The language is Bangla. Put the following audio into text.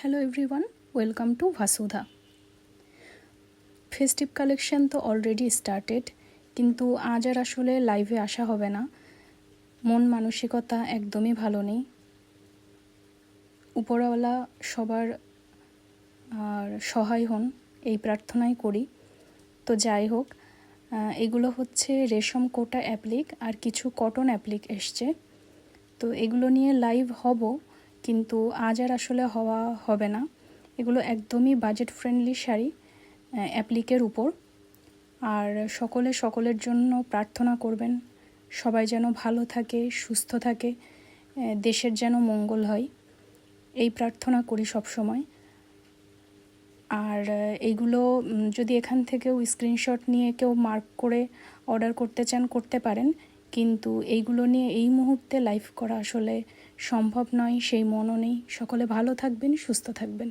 Hello everyone, welcome to Vasudha. Festive collection তো অলরেডি স্টার্টেড, কিন্তু আজ আর আসলে লাইভে আসা হবে না। মন মানসিকতা একদমই ভালো নেই। উপরওয়ালা সবার সহায় হন এই প্রার্থনাই করি। তো যাই হোক, এগুলো হচ্ছে রেশম কোটা অ্যাপ্লিক আর কিছু কটন অ্যাপ্লিক এসছে। তো এগুলো নিয়ে লাইভ হব, কিন্তু আজ আর আসলে হওয়া হবে না। এগুলো একদমই বাজেট ফ্রেন্ডলি শাড়ি অ্যাপ্লিকের উপর। আর সকলের জন্য প্রার্থনা করবেন, সবাই যেন ভালো থাকে, সুস্থ থাকে, দেশের যেন মঙ্গল হয়, এই প্রার্থনা করি সব সময়। আর এইগুলো যদি এখান থেকেও স্ক্রিনশট নিয়ে কেউ মার্ক করে অর্ডার করতে চান করতে পারেন, কিন্তু এইগুলো নিয়ে এই মুহূর্তে লাইভ করা আসলে সম্ভব নয়, সেই মনও নেই। সকলে ভালো থাকবেন, সুস্থ থাকবেন।